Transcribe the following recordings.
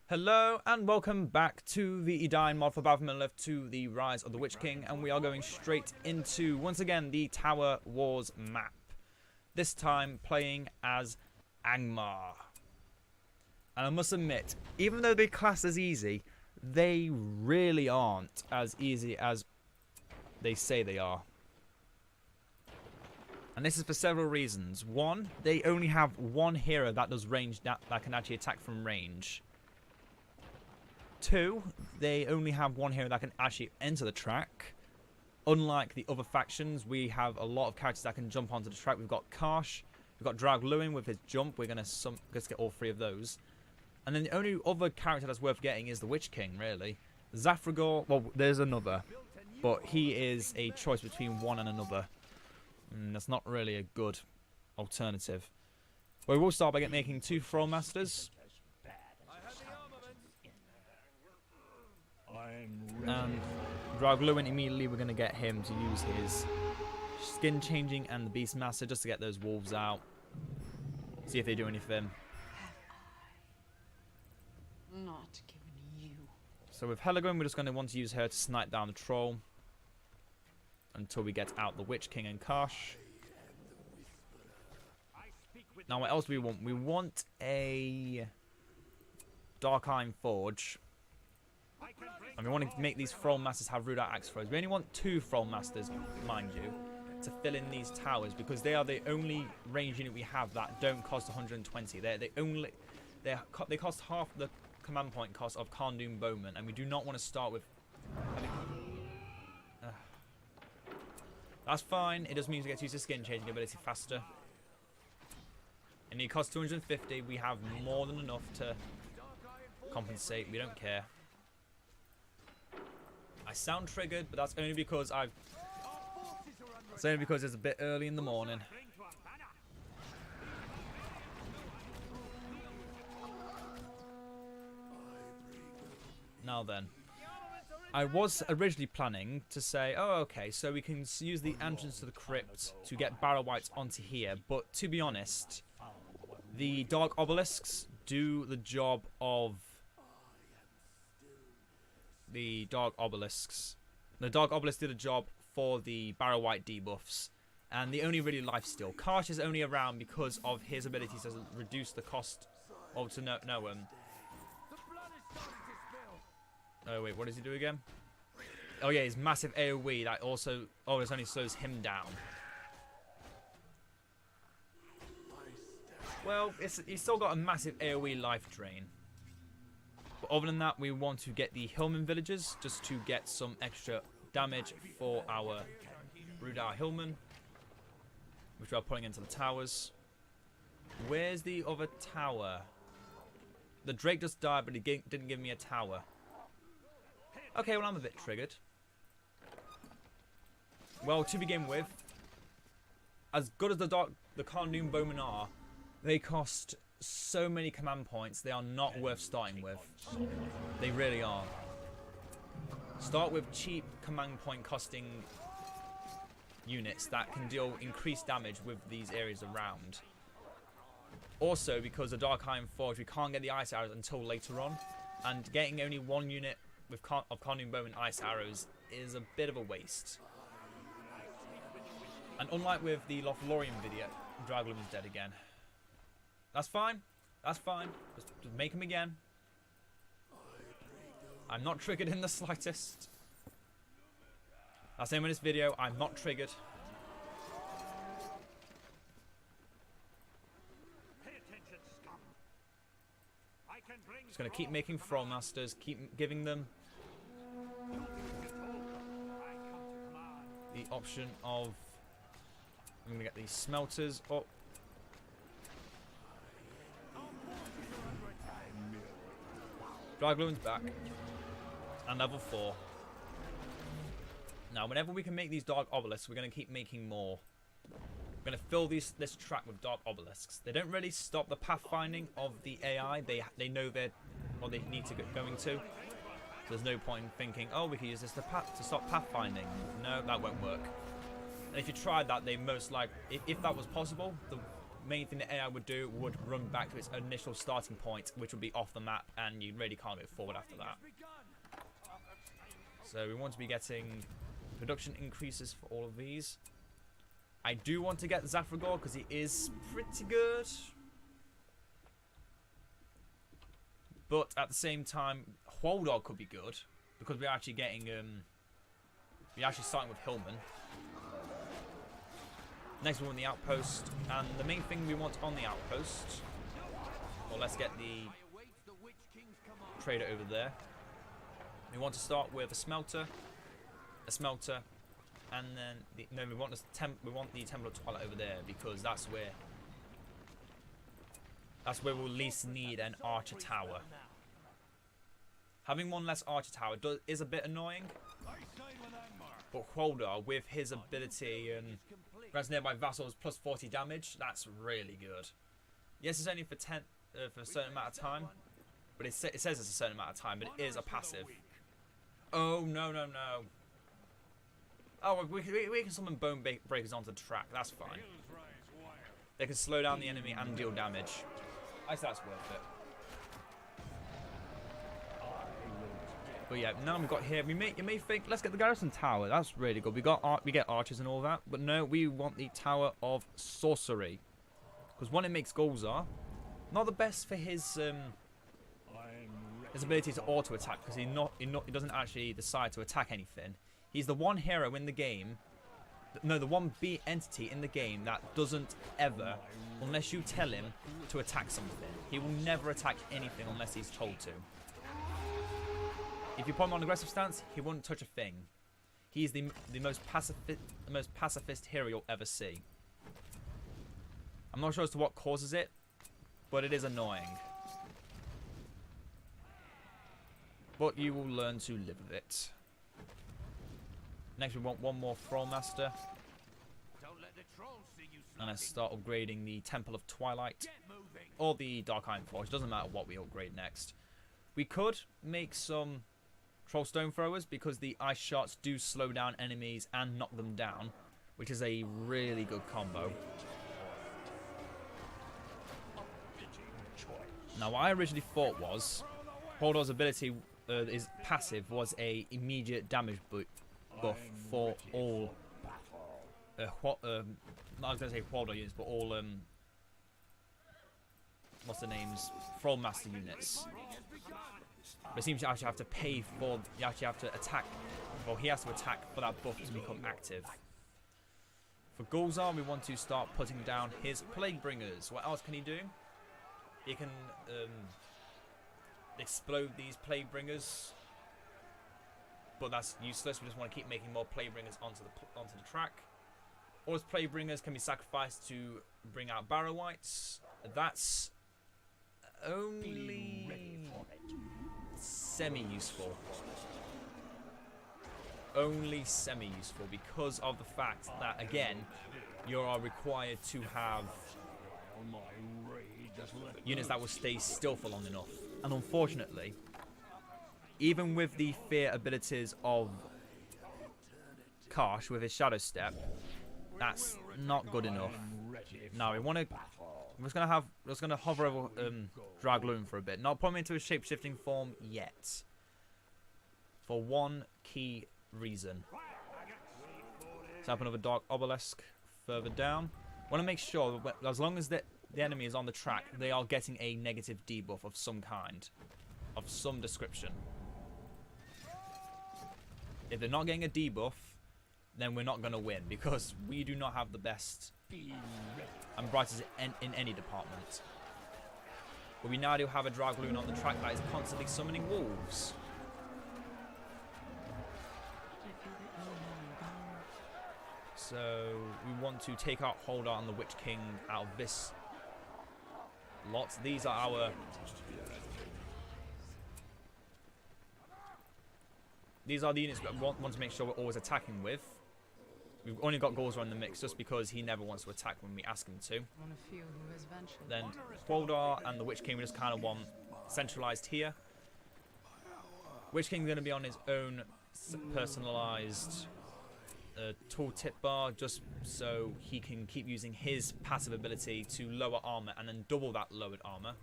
Hello and welcome back to the Edain Mod for Batman Left to the Rise of the Witch King, and we are going straight into, once again, the Tower Wars map. This time playing as Angmar. And I must admit, even though they're classed as easy, they really aren't as easy as they say they are. And this is for several reasons. One, they only have one hero that does range, that can actually attack from range. Two, they only have one hero that can actually enter the track. Unlike the other factions, we have a lot of characters that can jump onto the track. We've got Karsh, we've got Draug Lewin with his jump. We're going to get all three of those. And then the only other character that's worth getting is the Witch King, really. Zafragor, well, there's another, but he is a choice between one and another. That's not really a good alternative. We will start by making two Thrall Masters. And Draug Lewin, immediately we're going to get him to use his skin changing and the Beast Master just to get those wolves out. See if they do anything. Not given you. So with Helagrin, we're just going to want to use her to snipe down the troll until we get out the Witch King and Karsh. Now what else do we want? We want a Dark Iron Forge. And we want to make these Thrall Masters have Rude Axe throws. We only want two Thrall Masters, mind you, to fill in these towers because they are the only range unit we have that don't cost 120. They cost half the command point cost of Khardun Bowman, and we do not want to start with. That's fine. It just means we get to use the skin changing ability faster. And it costs 250. We have more than enough to compensate. We don't care. I sound triggered, but that's only because it's a bit early in the morning. Now then, I was originally planning to say, oh, okay, so we can use the entrance to the crypt to get Barrow Wights onto here, but to be honest, the Dark Obelisks do the job of the Dark Obelisks. The Dark Obelisks did a job for the Barrow Wight debuffs, and they only really lifesteal. Karsh is only around because of his ability to reduce the cost of Oh wait, what does he do again? Oh yeah, his massive AoE that also this only slows him down. Well, he's still got a massive AoE life drain. But other than that, we want to get the Hillman villagers just to get some extra damage for our Rudar Hillman, which we are putting into the towers. Where's the other tower? The Drake just died, but he didn't give me a tower. Okay, well, I'm a bit triggered. Well, to begin with, as good as the Khardun Bowmen are, they cost so many command points, they are not worth starting with. They really are. Start with cheap command point costing units that can deal increased damage with these areas around. Also, because the Dark Iron Forge, we can't get the Ice Arrows until later on, and getting only one unit of Khardun Bowman Ice Arrows is a bit of a waste. And unlike with the Lothlorien video, Draug Lewen's dead again. That's fine. That's fine. Just make him again. I'm not triggered in the slightest. That's the end of this video. I'm not triggered. Just going to keep making Thrall Masters. Keep giving them the option of... I'm going to get these smelters up. Draug Lewen's back. And level 4. Now, whenever we can make these Dark Obelisks, we're going to keep making more. We're going to fill this track with Dark Obelisks. They don't really stop the pathfinding of the AI. They know what they need to get going to. So there's no point in thinking, oh, we can use this to stop pathfinding. No, that won't work. And if you tried that, they most likely, if that was possible, main thing that AI would do would run back to its initial starting point, which would be off the map, and you really can't move forward after that. So we want to be getting production increases for all of these. I do want to get Zafragor because he is pretty good. But at the same time, Hwaldar could be good because we're actually getting, we're actually starting with Hillman. Next we want the outpost, and the main thing we want on the outpost, well, let's get the trader over there. We want to start with a smelter, and then we want the Temple of Twilight over there because that's where we'll least need an archer tower. Having one less archer tower is a bit annoying, but Hwaldar, with his ability and grants nearby vassals plus 40 damage, that's really good. Yes, it's only for a certain amount of time, but it says it's a certain amount of time, but it is a passive. Oh, no. Oh, we can summon Bone Breakers onto the track, that's fine. They can slow down the enemy and deal damage. I say that's worth it. But yeah, now we've got here, you may think, let's get the garrison tower. That's really good. We get archers and all that, but no, we want the Tower of Sorcery, because one, it makes Golzar not the best for his ability to auto attack, because he doesn't actually decide to attack anything. He's the one hero in the game, no, the one B entity in the game that doesn't ever, unless you tell him to attack something. He will never attack anything unless he's told to. If you put him on aggressive stance, he won't touch a thing. He's the most pacifist hero you'll ever see. I'm not sure as to what causes it, but it is annoying. But you will learn to live with it. Next, we want one more Thrallmaster. And I start upgrading the Temple of Twilight or the Dark Iron Forge. Doesn't matter what we upgrade next. We could make some Trollstone Throwers because the ice shots do slow down enemies and knock them down, which is a really good combo. Now, what I originally thought was Hwaldar's ability, his passive, was a immediate damage buff for all. I was going to say Hwaldar units, but all what's the names? Thrallmaster units. But it seems you actually have to pay for. You actually have to attack. Well, he has to attack for that buff to become active. For Golzar, we want to start putting down his Plague Bringers. What else can he do? He can explode these Plague Bringers, but that's useless. We just want to keep making more Plague Bringers onto the track. All his Plague Bringers can be sacrificed to bring out Barrow-wights. That's only semi-useful. Only semi-useful because of the fact that, again, you are required to have units that will stay still for long enough. And unfortunately, even with the fear abilities of Karsh with his Shadow Step, that's not good enough. Now we want to. We're just gonna hover over Dragloon for a bit. Not put him into a shape-shifting form yet. For one key reason. Let's have another Dark Obelisk further down. Want to make sure that as long as the enemy is on the track, they are getting a negative debuff of some kind, of some description. If they're not getting a debuff, then we're not going to win, because we do not have the best and brightest in any department. But we now do have a Dragloon on the track that is constantly summoning wolves. So we want to take out Hwaldar and the Witch King out of this lot. These are our... These are the units we want to make sure we're always attacking with. We've only got Golzar in the mix just because he never wants to attack when we ask him to. Then Hwaldar and the Witch King we just kind of want centralized here. Witch King's going to be on his own personalized tooltip bar just so he can keep using his passive ability to lower armor and then double that lowered armor.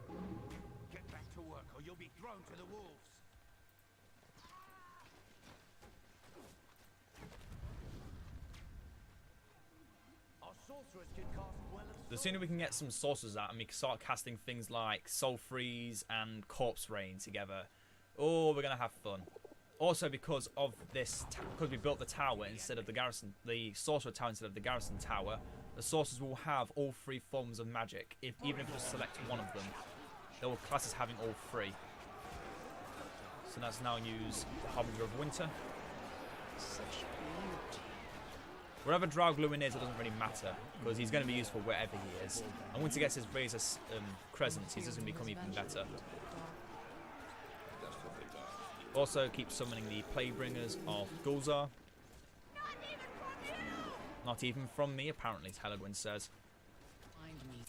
Get back to work or you'll be thrown to the wolves. Our sorcerers can cast well of The sooner we can get some sorcerers out and we can start casting things like Soul Freeze and Corpse Rain together, oh, we're going to have fun. Also, because of this, because we built the tower instead of the garrison, the sorcerer tower instead of the garrison tower, the sorcerers will have all 3 forms of magic. Even if you just select one of them, they will class as having all 3. So let's now use the Harbinger of Winter. Such beauty. Wherever Draugluin is, it doesn't really matter, because he's going to be useful wherever he is. And once he gets his Razor Crescents, he's just going to become even better. Also, keep summoning the Plaguebringers of Gulzar. Not even from me, apparently, Teledwin says. Find me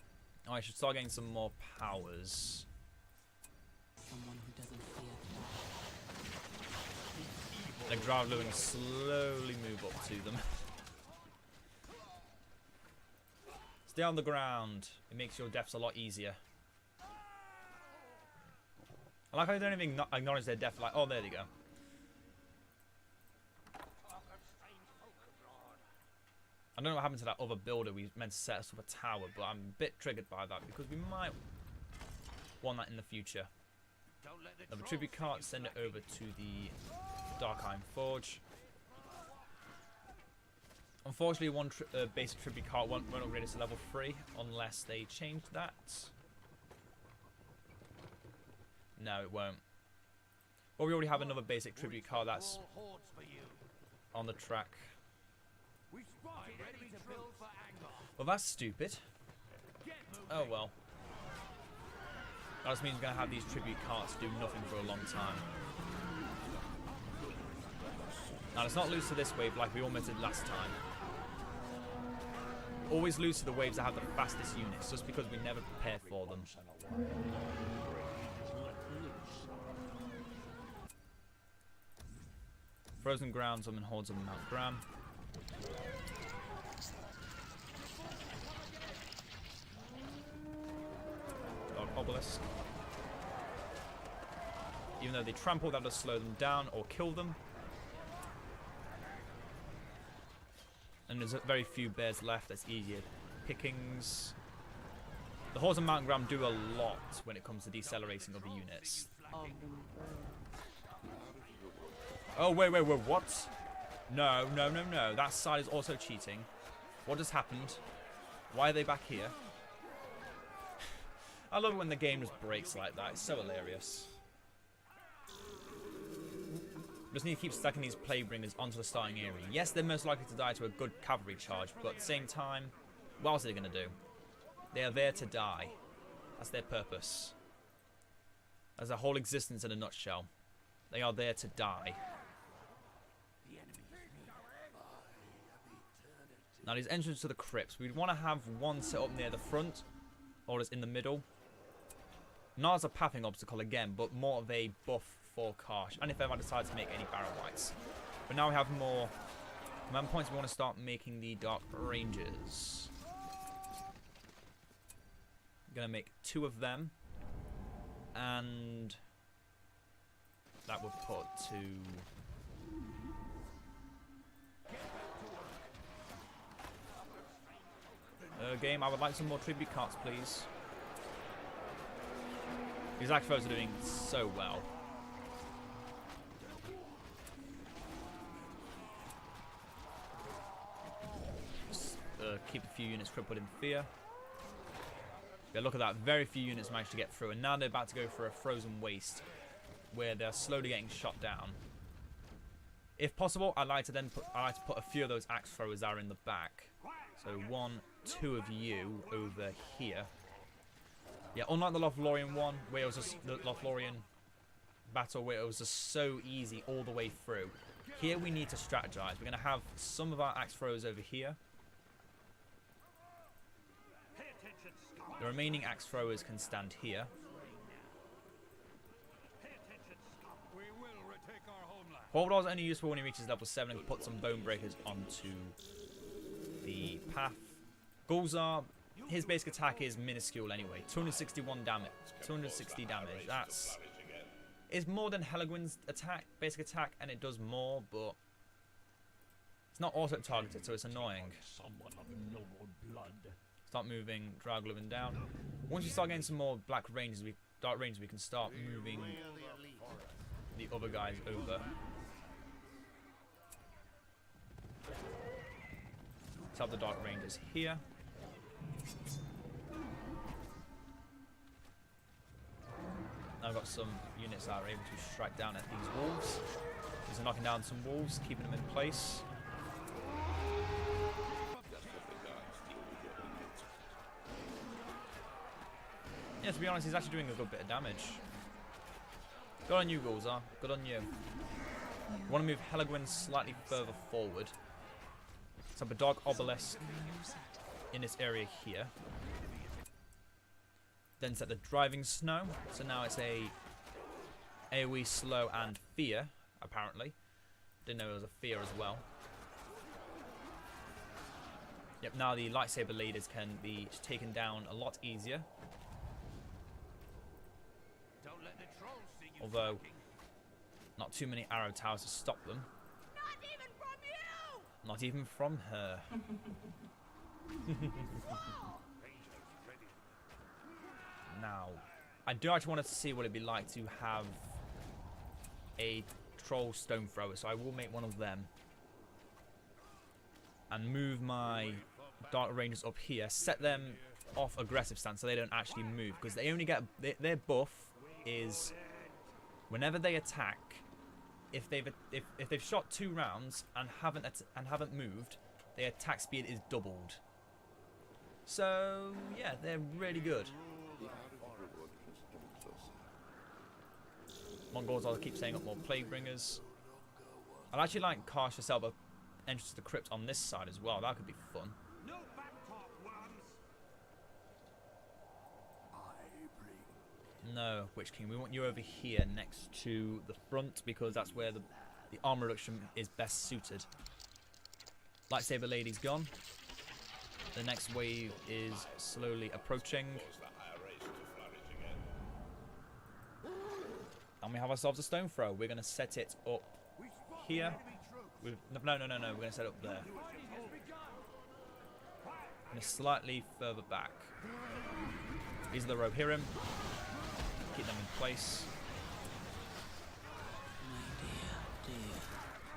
Oh, I should start getting some more powers. someone who doesn't fear Like Draugluin slowly move up to them. Stay on the ground. It makes your deaths a lot easier. I like how they don't even acknowledge their death. Like, oh, there they go. I don't know what happened to that other builder we meant to set us up a tower, but I'm a bit triggered by that because we might want that in the future. Another tribute cart, send it over to the Darkheim Forge. Unfortunately, one basic tribute cart won't upgrade us to level 3 unless they change that. No, it won't. Well, we already have another basic tribute card that's on the track. Well, that's stupid. Oh well. That just means we're going to have these tribute carts do nothing for a long time. Now, let's not lose to this wave like we almost did last time. Always lose to the waves that have the fastest units, just because we never prepare for them. Frozen Ground, summon hordes on Mount Graham. Dark Obelisk. Even though they trample, that does slow them down or kill them. And there's very few bears left, that's easier pickings. The hordes on Mount Graham do a lot when it comes to decelerating other units. of them. Oh, wait, what? No. That side is also cheating. What just happened? Why are they back here? I love it when the game just breaks like that. It's so hilarious. Just need to keep stacking these Plaguebringers onto the starting area. Yes, they're most likely to die to a good cavalry charge, but at the same time, what else are they going to do? They are there to die. That's their purpose. That's their whole existence in a nutshell. They are there to die. Now, these entrances to the crypts, we'd want to have one set up near the front, or just in the middle. Not as a pathing obstacle again, but more of a buff for Karsh, and if ever I decide to make any Barrow Wights. But now we have more command points, we want to start making the Dark Rangers. I'm going to make 2 of them, and that would put to... game, I would like some more tribute carts, please. These Actros are doing so well. Just, keep a few units crippled in fear. Yeah, look at that. Very few units managed to get through, and now they're about to go for a frozen waste, where they're slowly getting shot down. If possible, I'd like to put a few of those axe throwers that are in the back. So 1, 2 of you over here. Yeah, unlike the Lothlorien one, where it was just the Lothlorien battle, where it was just so easy all the way through. Here we need to strategize. We're going to have some of our axe throwers over here. The remaining axe throwers can stand here. will retake our homeland. Hordor is only useful when he reaches level 7 and puts some bone breakers onto the path. Gulzar, his basic attack is minuscule anyway. 261 damage. 260 damage. That's... It's more than Helagwin's attack, basic attack, and it does more, but... It's not auto-targeted, so it's annoying. Someone of noble blood. Start moving Draugluin down. Once we start getting some more dark ranges, we can start moving the other guys over. Let's have the dark rangers here. Now I've got some units that are able to strike down at these wolves. These are knocking down some wolves, keeping them in place. Yeah, to be honest, he's actually doing a good bit of damage. Good on you, Gulzar. Good on you. We want to move Helagwin slightly further forward. Let's have a dark obelisk in this area here. Then set the driving snow. So now it's a AoE slow and fear, apparently. Didn't know it was a fear as well. Yep, now the lightsaber leaders can be taken down a lot easier. Don't let the trolls see you Although, fighting. not too many arrow towers to stop them. Not even from you! Not even from her. Now, I do actually want to see what it'd be like to have a troll stone thrower, so I will make one of them. And move my dark rangers up here, set them off aggressive stance so they don't actually move, because they only get their buff is whenever they attack, if they've shot 2 rounds and haven't moved, their attack speed is doubled. So yeah, they're really good. Mongols, I'll keep saying up more plague bringers. I'd actually like Karsh to set up an entrance to the crypt on this side as well. That could be fun. No back talk, worms. No, Witch King, we want you over here next to the front because that's where the armor reduction is best suited. Lightsaber lady's gone. The next wave is slowly approaching. And we have ourselves a stone throw. We're going to set it up here. No. We're going to set it up there. And slightly further back. These are the Rohirrim. Keep them in place.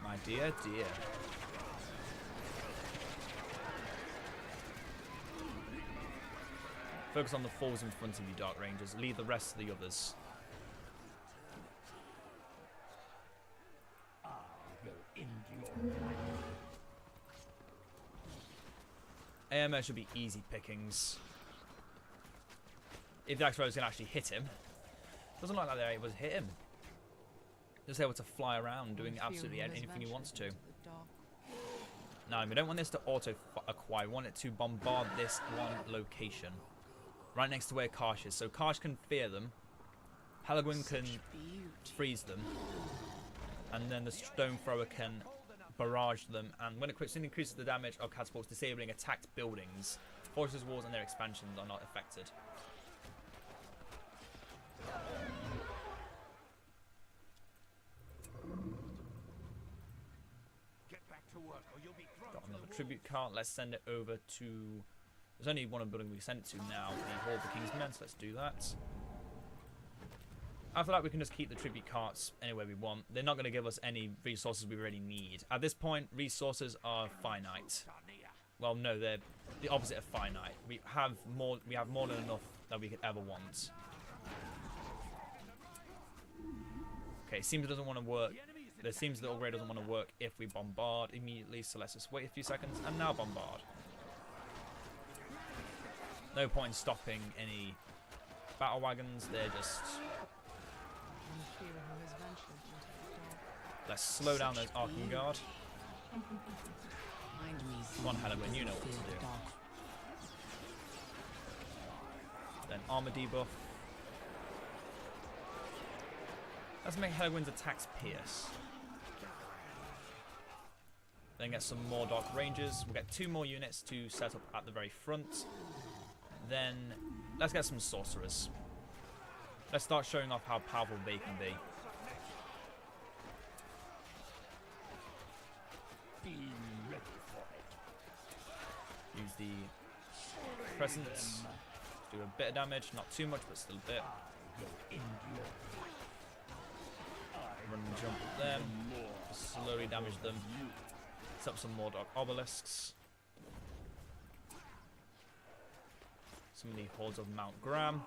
My dear, dear. Focus on the falls in front of you, Dark Rangers. Leave the rest of the others. AMO should be easy pickings. If the X-Rose can actually hit him. Doesn't look like they're able to hit him. Just able to fly around doing absolutely anything he wants to. No, we don't want this to auto-acquire. We want it to bombard this one location. Right next to where Karsh is. So Karsh can fear them. Helagwin can freeze them. And then the stone thrower can barrage them. And when it increases the damage of catapults, disabling attacked buildings, fortress walls and their expansions are not affected. Get back to work or you'll be thrown Got to another the tribute cart. Let's send it over to... There's only one building we can send it to now, the Hall of the King's Men, so let's do that. After that, we can just keep the tribute carts anywhere we want. They're not going to give us any resources we really need. At this point, resources are finite. Well, no, they're the opposite of finite. We have more than enough that we could ever want. Okay, seems it doesn't want to work. It seems the upgrade doesn't want to work if we bombard immediately, so let's just wait a few seconds and now bombard. No point in stopping any battle wagons, they're just... Let's slow down those Arkham Guard. Come on, Helagwin, you know what to do. Then armor debuff. Let's make Helwyn's attacks pierce. Then get some more Dark Rangers. We'll get 2 more units to set up at the very front. Then let's get some Sorcerers. Let's start showing off how powerful they can be. Use the Presence. Do a bit of damage. Not too much, but still a bit. Run and jump at them. Slowly damage them. Set up some more Dark Obelisks. Some of the hordes of Mount Graham.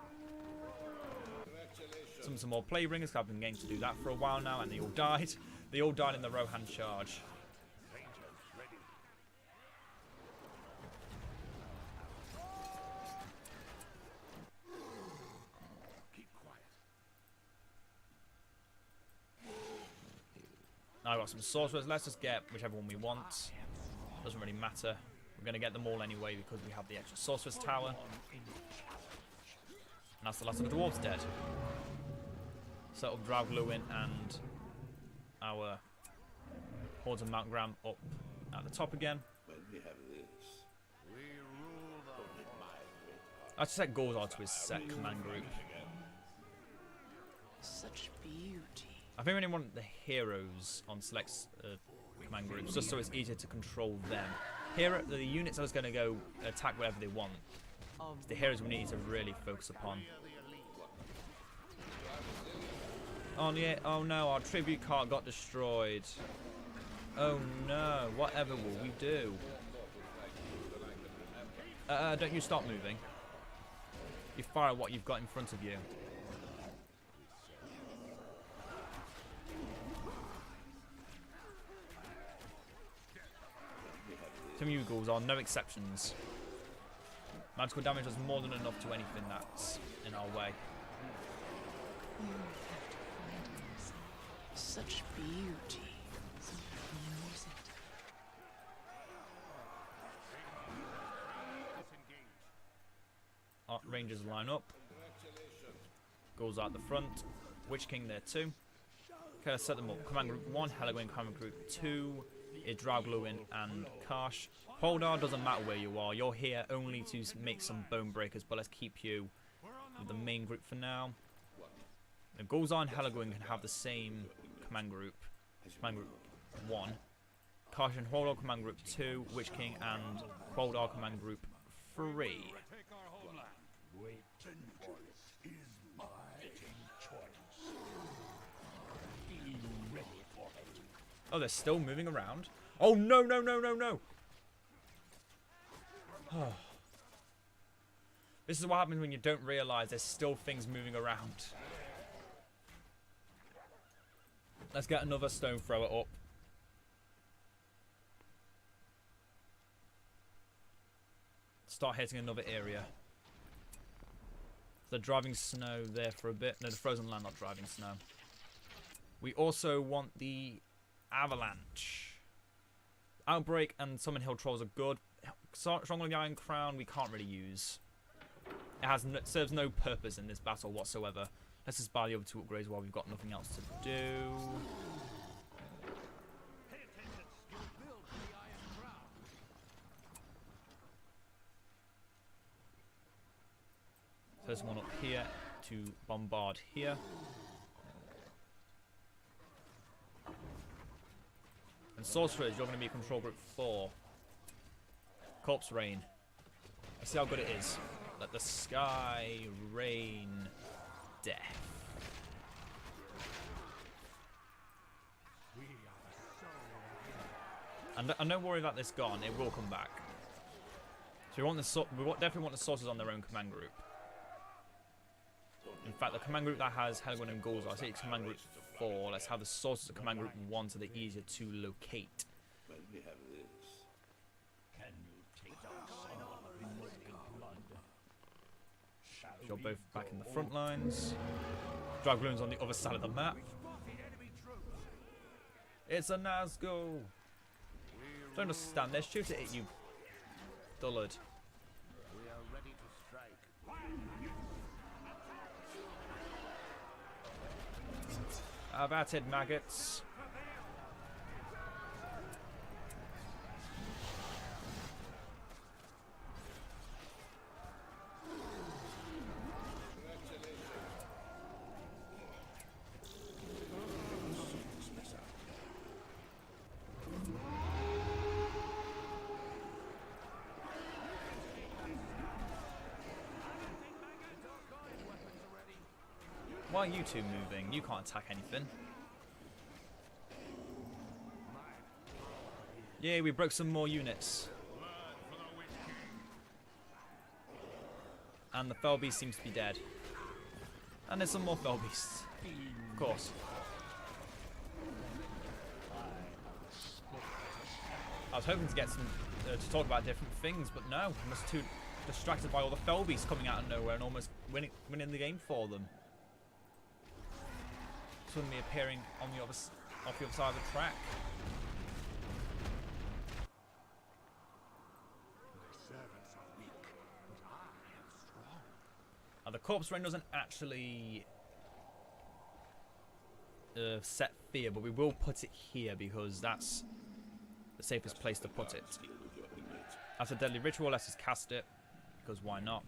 Some more Plague Ringers. I've been getting to do that for a while now, and they all died. They all died in the Rohan charge. Now I've got some Sorcerers. Let's just get whichever one we want. Doesn't really matter. We're going to get them all anyway because we have the extra Sorcerer's Tower. And that's the last of the Dwarves dead. Set up Draugluin and our Hordes of Mount Graham up at the top again. I just set Gondor to his set command group. Such beauty. I think we only want the heroes on select command groups, just so it's easier to control them. The units are just going to go attack wherever they want. It's the heroes we need to really focus upon. Oh yeah! Oh no! Our tribute cart got destroyed. Oh no! Whatever will we do? Don't you stop moving. You fire at what you've got in front of you. Tumugals are no exceptions. Magical damage does more than enough to anything that's in our way. Such beauty. Rangers line up. Goes out the front. Witch King there too. Okay, let's set them up. Command Group 1, Helwyn. Command Group 2 is Draugluin and Karsh. Holdar doesn't matter where you are. You're here only to make some bone breakers, but let's keep you with the main group for now. The Gulzar and Helwyn can have the same command group. Command Group 1. Karsh and Holdar Command Group 2. Witch King and Holdar Command Group 3. Oh, they're still moving around. Oh, no, no, no, no, no. Oh. This is what happens when you don't realise there's still things moving around. Let's get another stone thrower up. Start hitting another area. The driving snow there for a bit. No, the frozen land, not driving snow. We also want the avalanche. Outbreak and Summon Hill Trolls are good. Strongly the Iron Crown we can't really use. It serves no purpose in this battle whatsoever. Let's just buy the other 2 upgrades while we've got nothing else to do. So there's one up here to bombard here. And Sorcerers, you're going to be Control Group 4. Corpse Rain. Let's see how good it is. Let the sky rain death. And don't worry about this gone, it will come back. So we definitely want the Sorcerers on their own command group. In fact, the command group that has Helwyn and Gulzar, I say it's command group 4. Let's have the Sorcerers at command group 1 so they're easier to locate. You're both back in the front lines. Draugluin's on the other side of the map. It's a Nazgul. Don't just stand there, shoot it at you, dullard. We are ready to strike. Have at it, maggots. Why are you two moving? You can't attack anything. Yeah, we broke some more units. And the fell beast seems to be dead. And there's some more fell beasts. Of course. I was hoping to get some to talk about different things, but no, I'm just too distracted by all the fell beasts coming out of nowhere and almost winning the game for them. Suddenly appearing on the off the other side of the track. The corpse rain doesn't actually set fear, but we will put it here because that's the safest place to put it. After deadly ritual, let's just cast it because why not?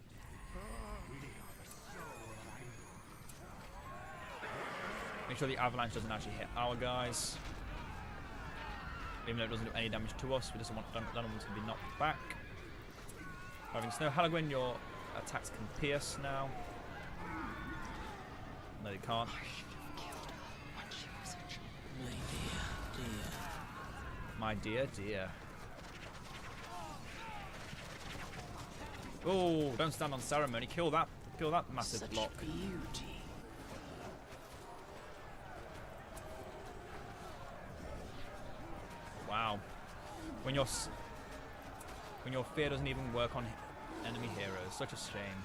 Make sure the avalanche doesn't actually hit our guys. Even though it doesn't do any damage to us, we just don't want them to be knocked back. Having snow, Halloween, your attacks can pierce now. No, they can't. My dear, dear. Oh, don't stand on ceremony. Kill that massive Such block. beauty. Wow. When your fear doesn't even work on enemy heroes, such a shame.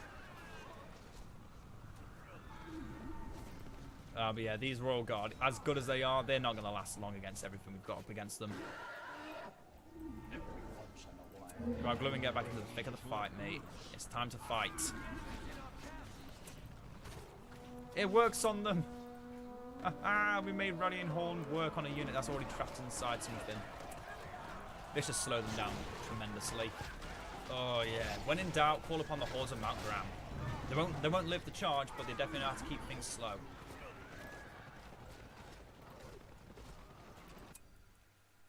But yeah, these Royal Guard, as good as they are, they're not going to last long against everything we've got up against them. Right, Glue and get back into the thick of the fight, mate. It's time to fight. It works on them. Haha, we made Rallying Horn work on a unit that's already trapped inside something. This should slow them down tremendously. Oh yeah, when in doubt, call upon the hordes of Mount Graham. They won't live the charge, but they definitely know how to keep things slow.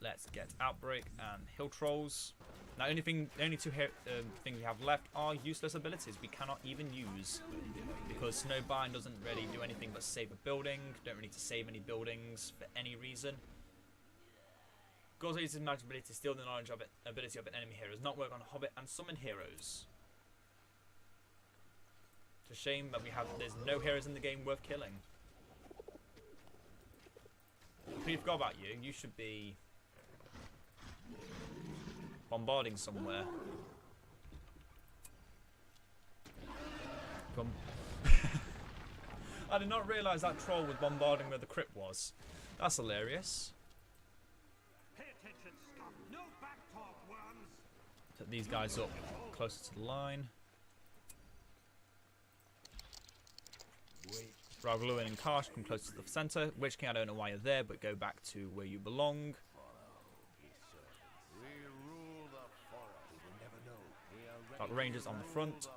Let's get Outbreak and Hill Trolls. Now, the only two things we have left are useless abilities we cannot even use. Because Snowbind doesn't really do anything but save a building. Don't really need to save any buildings for any reason. Gondor uses magic ability to steal the knowledge of ability of an enemy hero. Does not work on Hobbit and Summon heroes. It's a shame that there's no heroes in the game worth killing. I completely forgot about you. You should be bombarding somewhere. I did not realise that troll was bombarding where the crypt was. That's hilarious. Pay attention, scum. No back talk, worms. Set these guys up closer to the line. Ragluin and Karsh come close to the centre. Witch King, I don't know why you're there, but go back to where you belong. Got Rangers on the front.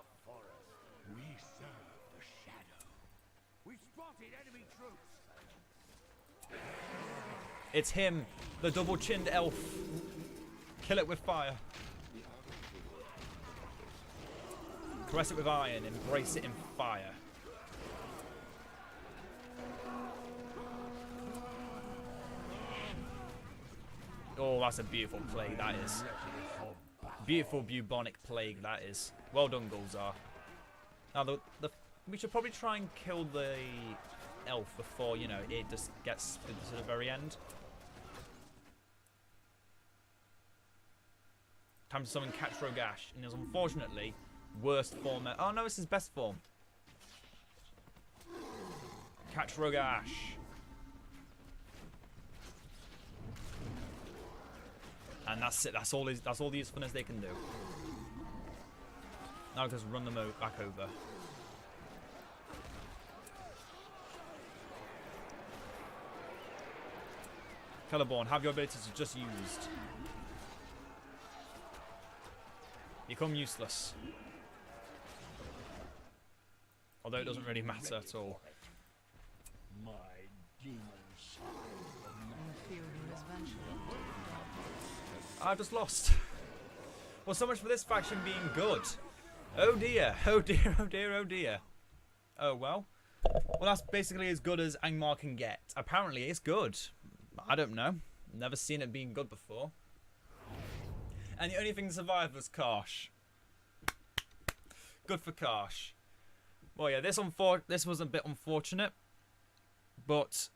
We serve the shadow. We spotted enemy troops. It's him, the double-chinned elf. Kill it with fire. Caress it with iron, embrace it in fire. Oh, that's a beautiful plague, that is. Beautiful bubonic plague, that is. Well done, Gulzar. Now, we should probably try and kill the elf before, you know, it just gets to the very end. Time to summon Catch Rogash in his unfortunately worst form. Oh no, it's his best form. Catch Rogash. And that's it. That's all the usefulness they can do. Now just run them back over. Celeborn, have your abilities just used. Become useless. Although it doesn't really matter at all. My demon side. I fear he is vengeful. I've just lost. Well, so much for this faction being good. Oh dear, oh dear, oh dear, oh dear. Oh well. Well, that's basically as good as Angmar can get. Apparently it's good. I don't know. Never seen it being good before. And the only thing to survive was Karsh. Good for Karsh. Well, yeah, this was a bit unfortunate. But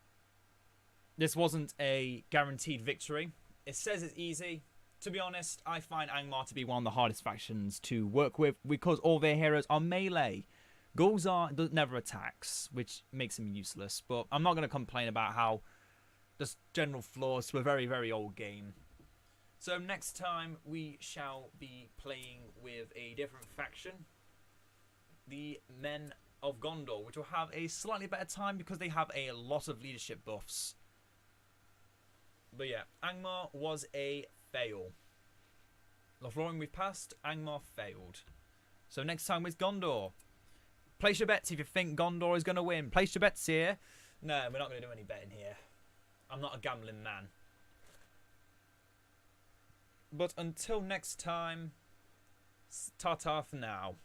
this wasn't a guaranteed victory. It says it's easy. To be honest, I find Angmar to be one of the hardest factions to work with because all their heroes are melee. Gulzar never attacks, which makes him useless. But I'm not going to complain about how just general flaws to a very, very old game. So next time we shall be playing with a different faction. The Men of Gondor, which will have a slightly better time because they have a lot of leadership buffs. But yeah, Angmar was a fail. Lothlorien we've passed, Angmar failed. So next time with Gondor. Place your bets if you think Gondor is going to win. Place your bets here. No, we're not going to do any betting here. I'm not a gambling man. But until next time, ta-ta for now.